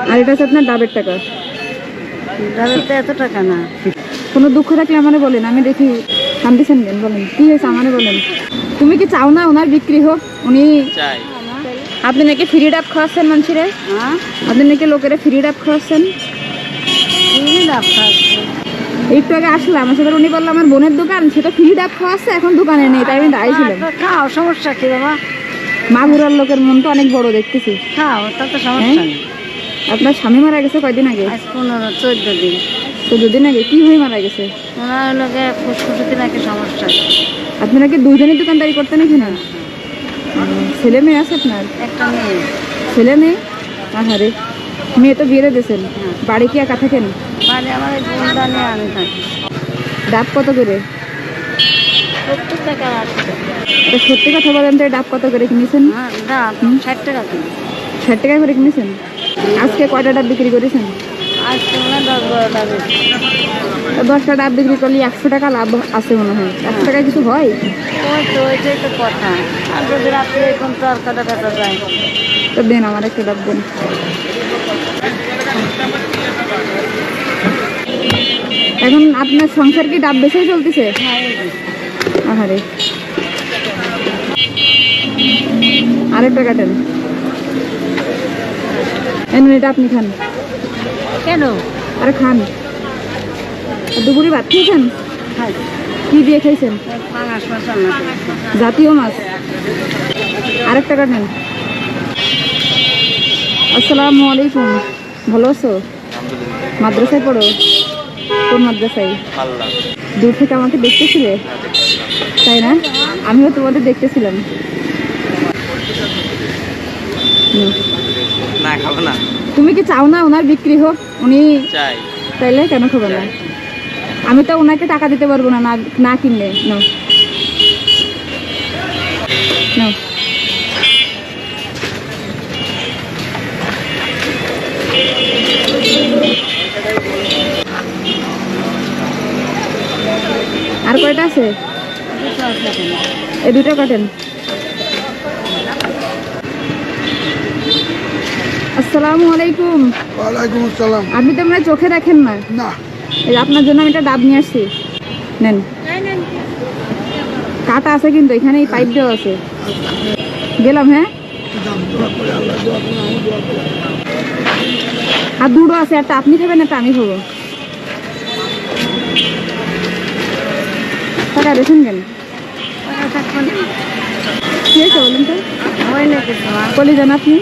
আর এটা হচ্ছে আপনার ডাবের টাকা। ডাবের তো এত টাকা না। কোনো দুঃখ থাকলে আমারে বলেন, আমি দেখি কান্দিছেন কেন, বলেন কি হয়েছে আমারে বলেন। তুমি কি চাও না ওনার বিক্রি হোক? উনি চাই। আপনি নাকি ফ্রি ডাব খাওয়াচ্ছেন মানুষের, হ্যাঁ, আপনি নাকি লোকেরা ফ্রি ডাব খাওয়াচ্ছেন। কি লাভ খাচ্ছে? একটু আগে আসলাম, আমার সাথে উনি বললো আমার বোনের দোকান, সেটা ফ্রি ডাব খাওয়াচ্ছে, এখন দোকানে নেই, তাই আমি দাঁড়িয়েছিলাম। খাও, সমস্যা কি বাবা? মা ঘুরার লোকের মন তো অনেক বড় দেখতেছি। খাও, তার তো সমস্যা নেই। আপনার স্বামী মারা গেছে কয়দিন আগে? আজ 15-14 দিন। 14 দিন আগে? কি হয়ে মারা গেছে? ওনার লোকে ফুসফুসিতে নাকি সমস্যা। আপনি নাকি 2 দিনের দোকানদারি করতেন এখানে? ছেলে মেয়ে আছে আপনার? একটা মেয়ে। ছেলে মেয়ে? আহারে, মেয়ে তো বিয়ে দিয়েছেন। বাড়ি কি একা থাকেন? বাড়ি আমার এই বোনটা নিয়ে আমি থাকি। ডাব কত করে? 70 টাকা আছে। এটা সত্যি কথা বলেন তো, এই ডাব কত করে কিনেছেন? হ্যাঁ, ডাব 60 টাকা কিলো। 60 টাকা করে কিনেছেন? আজকে কয়টা ডাব বিক্রি করেছেন? আজ তো মনে হয় 10-12টা বেশি। 10টা ডাব বিক্রি করলে 100 টাকা লাভ আছে মনে হয়। 100 টাকা কিছু হয়? ওইটাই তো কথা। আর যদি রাত্রে এখন তো আর কাটা কাটা যায়। তো দেন আমার একটা ডাব দেন। এখন আপনার সংসার কি ডাব বেচেই চলতেছে? হ্যাঁ, এই যে। আহারে, আরেকটা কাটেন। এটা আপনি খান। কেন? আরে খান। দুপুরে ভাত খেয়েছেন? খাই। কি দিয়ে খেয়েছেন? পাঙাশ মাছ রান্না করি। জাতীয় মাছ। আরেকটা কাটেন। আসসালামু আলাইকুম, ভালো আছো? মাদ্রাসায় পড়ো? কোন মাদ্রাসায়? দূর থেকে আমাকে দেখতেছিলে, তাই না? আমিও তোমাদের দেখতেছিলাম। না খাবো না। তুমি কি চাও না ওনার বিক্রি হোক? উনি চাই। তাইলে কেন খাবে না? আমি তো ওনাকে টাকা দিতে পারবো না, না কিনলে। নাও নাও। আর কয়টা আছে? এই 2টা কাটেন। আসসালামু আলাইকুম। ওয়ালাইকুম আসসালাম। আপনি তো আমরা চোখে দেখেন না। না, এই যে আপনার জন্য আমি একটা ডাব নিয়ে আসছি, নেন। কাটা আছে কিন্তু এখানে, এই পাইপ দেওয়া আছে। গেলাম, হ্যাঁ। আর 2টো আছে, একটা আপনি খাবেন, একটা আমি খাবো। টাকা দিয়েছেন কেন? কি হয়েছে বলুন তো? হয় না কিছু। কলি যান আপনি?